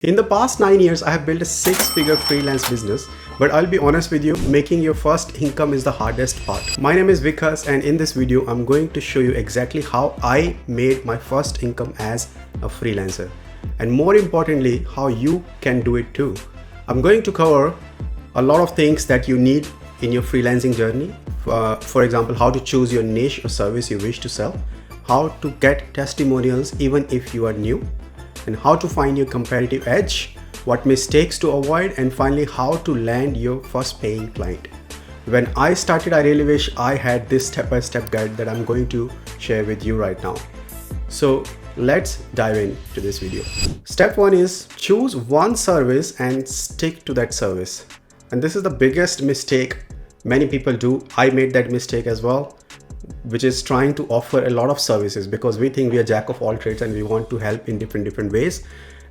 In the past 9 years, I have built a 6-figure freelance business, but I'll be honest with you, making your first income is the hardest part. My name is Vikas, and in this video, I'm going to show you exactly how I made my first income as a freelancer. And more importantly, how you can do it too. I'm going to cover a lot of things that you need in your freelancing journey. For example, how to choose your niche or service you wish to sell, how to get testimonials even if you are new, and how to find your competitive edge, what mistakes to avoid, and finally how to land your first paying client. When I started, I really wish I had this step-by-step guide that I'm going to share with you right now. So let's dive into this video. Step 1 is choose one service and stick to that service. And this is the biggest mistake many people do. I made that mistake as well, which is trying to offer a lot of services because we think we are jack of all trades and we want to help in different ways,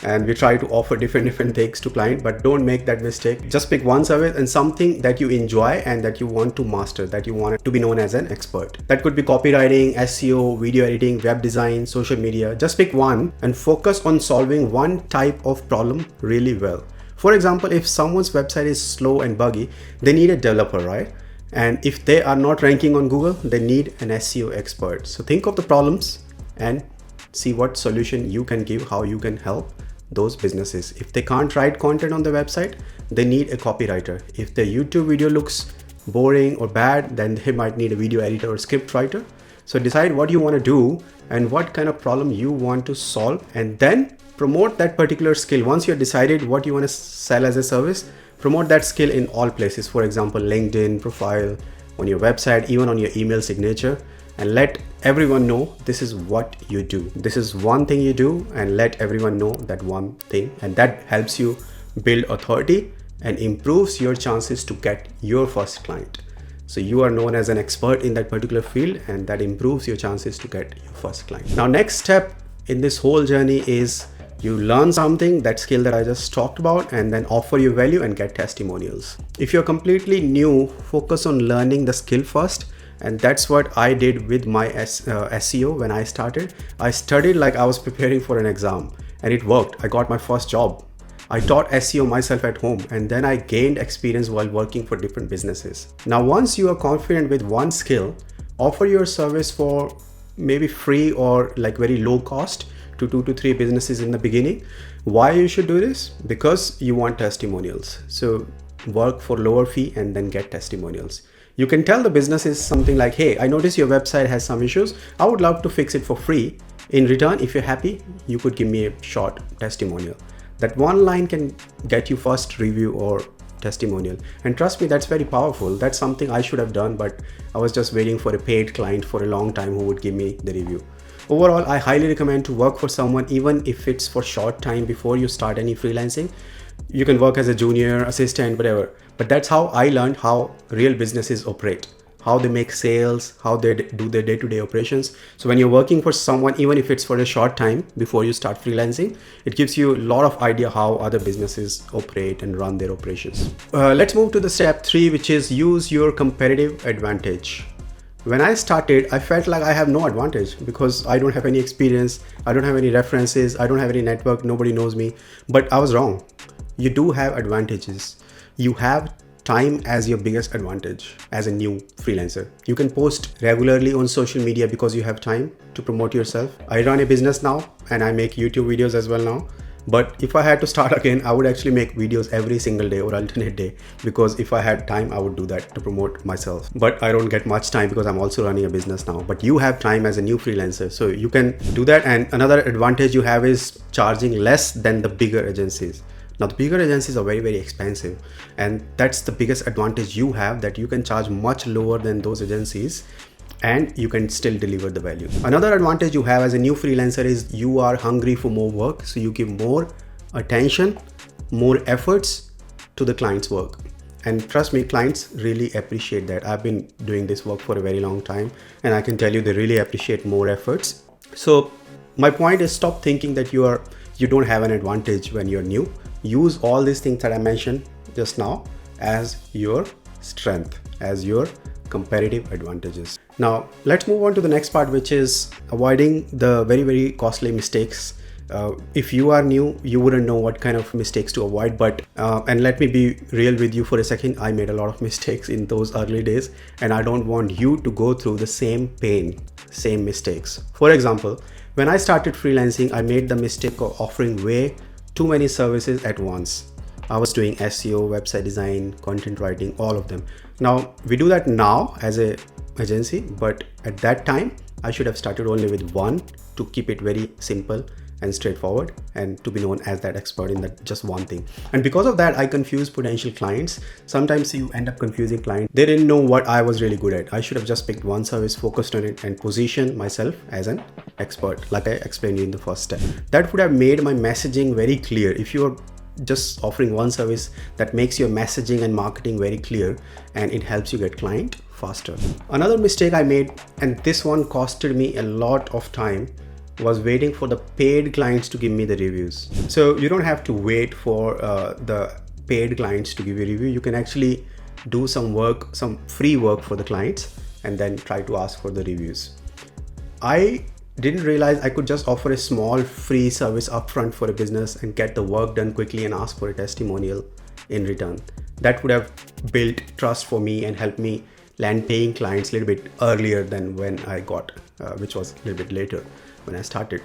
and we try to offer different things to client. But don't make that mistake. Just pick one service and something that you enjoy and that you want to master, that you want to be known as an expert. That could be copywriting, SEO, video editing, web design, social media. Just pick one and focus on solving one type of problem really well. For example, if someone's website is slow and buggy, they need a developer, right? And if they are not ranking on Google, they need an SEO expert. So think of the problems and see what solution you can give, how you can help those businesses. If they can't write content on the website, they need a copywriter. If their YouTube video looks boring or bad, then they might need a video editor or script writer. So decide what you want to do and what kind of problem you want to solve, and then promote that particular skill. Once you've decided what you want to sell as a service, promote that skill in all places. For example, LinkedIn profile, on your website, even on your email signature, and let everyone know this is what you do. This is one thing you do, and let everyone know that one thing. And that helps you build authority and improves your chances to get your first client. So you are known as an expert in that particular field, and that improves your chances to get your first client. Now, next step in this whole journey is you learn something, that skill that I just talked about, and then offer your value and get testimonials. If you're completely new, focus on learning the skill first. And that's what I did with my SEO when I started. I studied like I was preparing for an exam, and it worked. I got my first job. I taught SEO myself at home, and then I gained experience while working for different businesses. Now, once you are confident with one skill, offer your service for maybe free or like very low cost to 2 to 3 businesses in the beginning. Why you should do this? Because you want testimonials. So work for lower fee and then get testimonials. You can tell the businesses something like, hey, I noticed your website has some issues. I would love to fix it for free. In return, if you're happy, you could give me a short testimonial. That one line can get you first review or testimonial. And trust me, that's very powerful. That's something I should have done, but I was just waiting for a paid client for a long time who would give me the review. Overall, I highly recommend to work for someone, even if it's for short time before you start any freelancing. You can work as a junior, assistant, whatever. But that's how I learned how real businesses operate, how they make sales, how they do their day-to-day operations. So when you're working for someone, even if it's for a short time before you start freelancing, it gives you a lot of idea how other businesses operate and run their operations. Let's move to the step 3, which is use your competitive advantage. When I started, I felt like I have no advantage because I don't have any experience, I don't have any references, I don't have any network, nobody knows me. But I was wrong. You do have advantages. You have time as your biggest advantage as a new freelancer. You can post regularly on social media because you have time to promote yourself. I run a business now and I make YouTube videos as well now. But if I had to start again, I would actually make videos every single day or alternate day, because if I had time, I would do that to promote myself. But I don't get much time because I'm also running a business now. But you have time as a new freelancer, so you can do that. And another advantage you have is charging less than the bigger agencies. Now, the bigger agencies are very expensive, and that's the biggest advantage you have, that you can charge much lower than those agencies and you can still deliver the value. Another advantage you have as a new freelancer is you are hungry for more work. So you give more attention, more efforts to the client's work. And trust me, clients really appreciate that. I've been doing this work for a very long time, and I can tell you they really appreciate more efforts. So my point is, stop thinking that you don't have an advantage when you're new. Use all these things that I mentioned just now as your strength, as your comparative advantages. Now let's move on to the next part, which is avoiding the very costly mistakes If you are new, you wouldn't know what kind of mistakes to avoid. But and let me be real with you for a second. I made a lot of mistakes in those early days, and I don't want you to go through the same pain, same mistakes. For example, when I started freelancing, I made the mistake of offering way too many services at once. I was doing SEO, website design, content writing, all of them. Now we do that now as a agency, but at that time I should have started only with one to keep it very simple and straightforward, and to be known as that expert in that just one thing. And because of that, I confuse potential clients. Sometimes you end up confusing clients. They didn't know what I was really good at. I should have just picked one service, focused on it, and positioned myself as an expert, like I explained you in the first step. That would have made my messaging very clear. If you are just offering one service, that makes your messaging and marketing very clear, and it helps you get client faster. Another mistake I made, and this one costed me a lot of time, was waiting for the paid clients to give me the reviews. So you don't have to wait for the paid clients to give you a review. You can actually do some work, some free work for the clients, and then try to ask for the reviews. I didn't realize I could just offer a small free service upfront for a business and get the work done quickly and ask for a testimonial in return. That would have built trust for me and helped me land paying clients a little bit earlier than when I got, which was a little bit later when I started.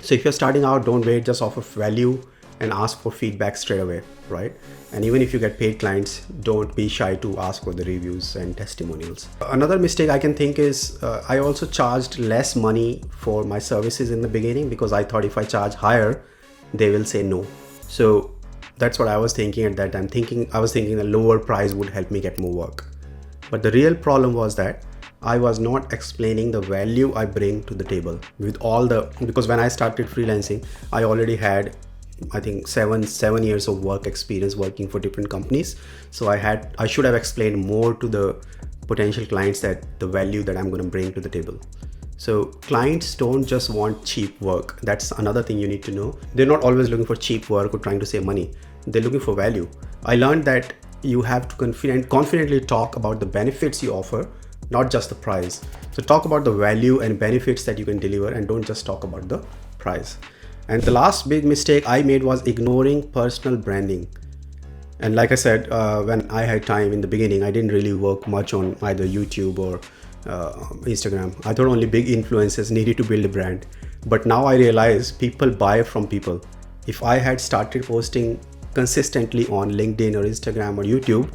So if you're starting out, don't wait, just offer value and ask for feedback straight away, right? And even if you get paid clients, don't be shy to ask for the reviews and testimonials. Another mistake I can think is I also charged less money for my services in the beginning because I thought if I charge higher, they will say no. So that's what I was thinking at that time. I was thinking a lower price would help me get more work. But the real problem was that I was not explaining the value I bring to the table with because when I started freelancing, I already had, I think, seven years of work experience working for different companies. So I should have explained more to the potential clients that the value that I'm going to bring to the table. So clients don't just want cheap work. That's another thing you need to know. They're not always looking for cheap work or trying to save money. They're looking for value. I learned that you have to confidently talk about the benefits you offer, not just the price. So talk about the value and benefits that you can deliver, and don't just talk about the price. And the last big mistake I made was ignoring personal branding. And like I said, when I had time in the beginning, I didn't really work much on either YouTube or Instagram. I thought only big influencers needed to build a brand. But now I realize people buy from people. If I had started posting consistently on LinkedIn or Instagram or YouTube,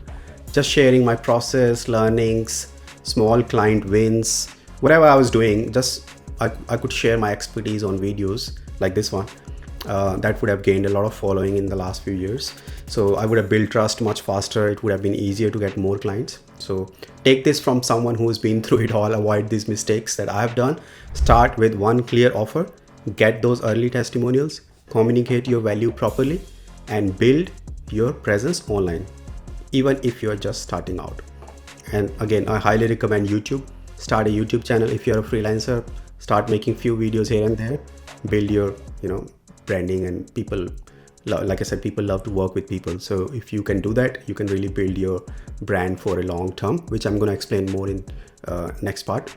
just sharing my process, learnings, small client wins, whatever I was doing, I could share my expertise on videos like this one. That would have gained a lot of following in the last few years. So I would have built trust much faster. It would have been easier to get more clients. So take this from someone who's been through it all. Avoid these mistakes that I have done. Start with one clear offer, get those early testimonials, communicate your value properly, and build your presence online, even if you're just starting out. And again, I highly recommend YouTube. Start a YouTube channel if you're a freelancer. Start making few videos here and there. Build your, branding, and people, like I said, people love to work with people. So if you can do that, you can really build your brand for a long term, which I'm going to explain more in next part.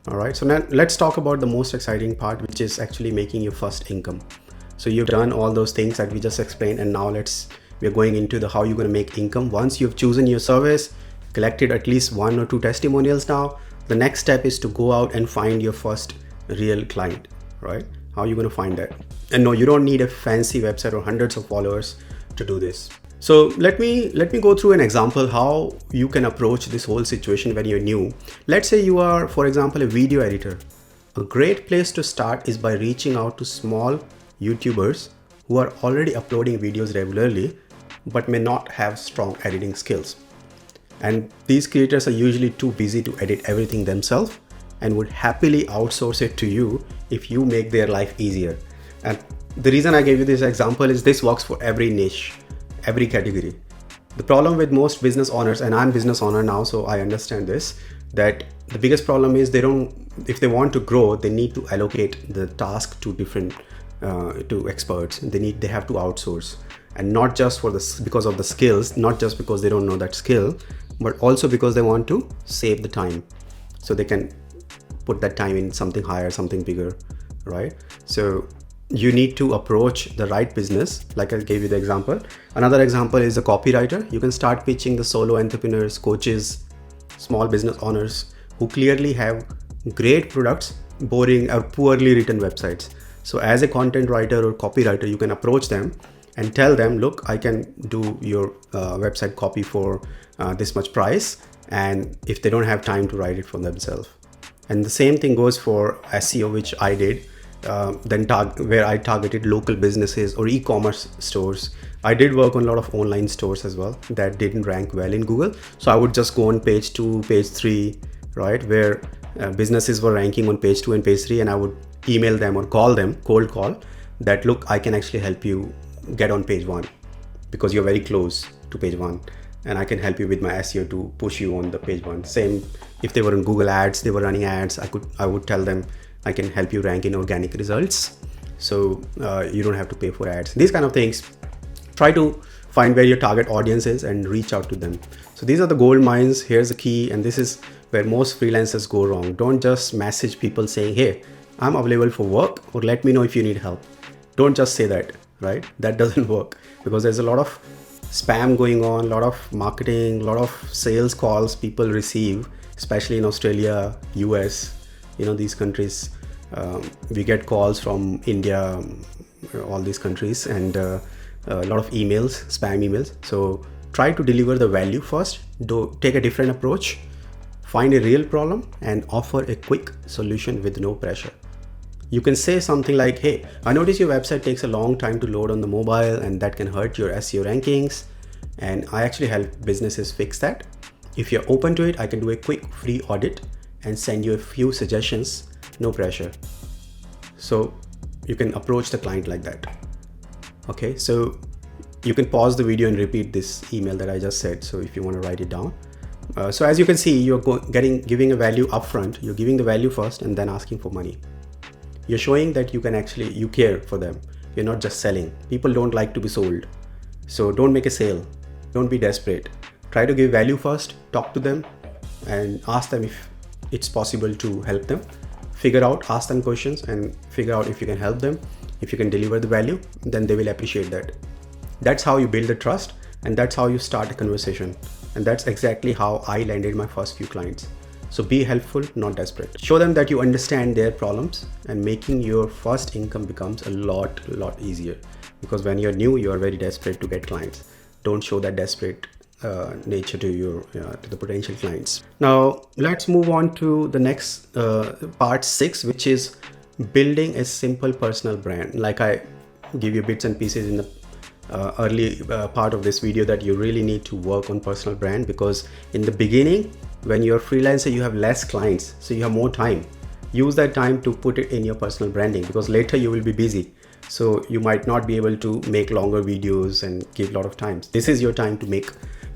All right. So now let's talk about the most exciting part, which is actually making your first income. So you've done all those things that we just explained, and now we're going into how you're going to make income. Once you've chosen your service, collected at least 1 or 2 testimonials, now the next step is to go out and find your first real client, right? How are you going to find that? And no, you don't need a fancy website or hundreds of followers to do this. So let me go through an example how you can approach this whole situation when you're new. Let's say you are, for example, a video editor. A great place to start is by reaching out to small YouTubers who are already uploading videos regularly but may not have strong editing skills. And these creators are usually too busy to edit everything themselves and would happily outsource it to you if you make their life easier. And the reason I gave you this example is this works for every niche, every category. The problem with most business owners, and I'm a business owner now, so I understand this, that the biggest problem is if they want to grow, they need to allocate the task to different to experts. They have to outsource, and not just because of the skills, not just because they don't know that skill, but also because they want to save the time, so they can put that time in something higher, something bigger, right? So you need to approach the right business. Like I gave you the example. Another example is the copywriter. You can start pitching the solo entrepreneurs, coaches, small business owners who clearly have great products, boring or poorly written websites. So as a content writer or copywriter, you can approach them and tell them, look, I can do your website copy for this much price, and if they don't have time to write it for themselves. And the same thing goes for SEO, which I did, where I targeted local businesses or e-commerce stores. I did work on a lot of online stores as well that didn't rank well in Google. So I would just go on page 2, page 3, right, where businesses were ranking on page 2 and page 3, and I would email them or call them, cold call, that look, I can actually help you get on page 1 because you're very close to page 1, and I can help you with my SEO to push you on the page 1. Same if they were in Google ads, they were running ads, I would tell them I can help you rank in organic results, so you don't have to pay for ads. These kind of things. Try to find where your target audience is and reach out to them. So these are the gold mines. Here's the key, and this is where most freelancers go wrong. Don't just message people saying, hey, I'm available for work, or let me know if you need help. Don't just say that, right? That doesn't work, because there's a lot of spam going on, a lot of marketing, a lot of sales calls people receive, especially in Australia, US, these countries. We get calls from India, all these countries, and a lot of emails, spam emails. So try to deliver the value first. Take a different approach, find a real problem, and offer a quick solution with no pressure. You can say something like, hey, I notice your website takes a long time to load on the mobile, and that can hurt your SEO rankings, and I actually help businesses fix that. If you're open to it, I can do a quick free audit and send you a few suggestions, no pressure. So you can approach the client like that. Okay, so you can pause the video and repeat this email that I just said. So if you want to write it down. So as you can see, you're giving a value upfront. You're giving the value first and then asking for money. You're showing that you care for them. You're not just selling. People don't like to be sold. So don't make a sale. Don't be desperate. Try to give value first, talk to them and ask them if it's possible to help them. Ask them questions and figure out if you can help them. If you can deliver the value, then they will appreciate that. That's how you build the trust, and that's how you start a conversation. And that's exactly how I landed my first few clients. So be helpful, not desperate. Show them that you understand their problems, and making your first income becomes a lot easier, because when you're new, you're very desperate to get clients. Don't show that desperate nature to the potential clients. Now let's move on to the next part 6, which is building a simple personal brand. Like I give you bits and pieces in the early part of this video, that you really need to work on personal brand, because in the beginning, when you're a freelancer, you have less clients, so you have more time. Use that time to put it in your personal branding, because later you will be busy, so you might not be able to make longer videos and give a lot of time. This is your time to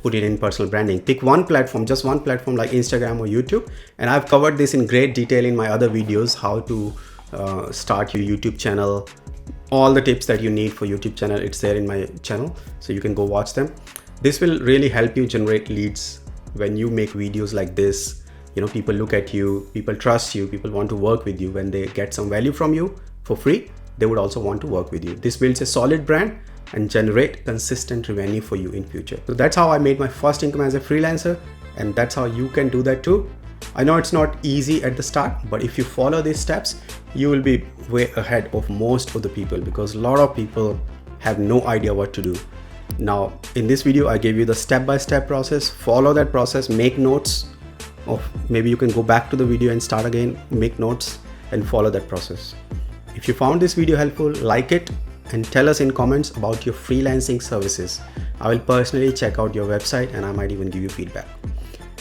put it in personal branding. Pick one platform, just one platform like Instagram or YouTube, and I've covered this in great detail in my other videos, how to start your YouTube channel. All the tips that you need for YouTube channel, it's there in my channel, so you can go watch them. This will really help you generate leads when you make videos like this. People look at you, people trust you, people want to work with you. When they get some value from you for free, they would also want to work with you. This builds a solid brand and generate consistent revenue for you in future. So that's how I made my first income as a freelancer, and that's how you can do that too. I know it's not easy at the start, but if you follow these steps, you will be way ahead of most of the people, because a lot of people have no idea what to do. Now in this video, I gave you the step-by-step process. Follow that process, make notes of, maybe you can go back to the video and start again, make notes and follow that process. If you found this video helpful, like it and tell us in comments about your freelancing services. I will personally check out your website, and I might even give you feedback.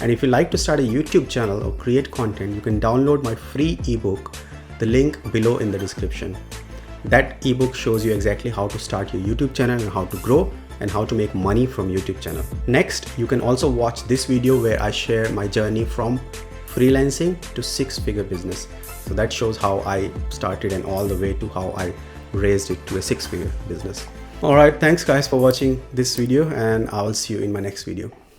And if you like to start a YouTube channel or create content, you can download my free ebook, the link below in the description. That ebook shows you exactly how to start your YouTube channel and how to grow and how to make money from YouTube channel. Next, you can also watch this video where I share my journey from freelancing to 6-figure business. So that shows how I started and all the way to how I raised it to a 6-figure business. All right, thanks guys for watching this video, and I will see you in my next video.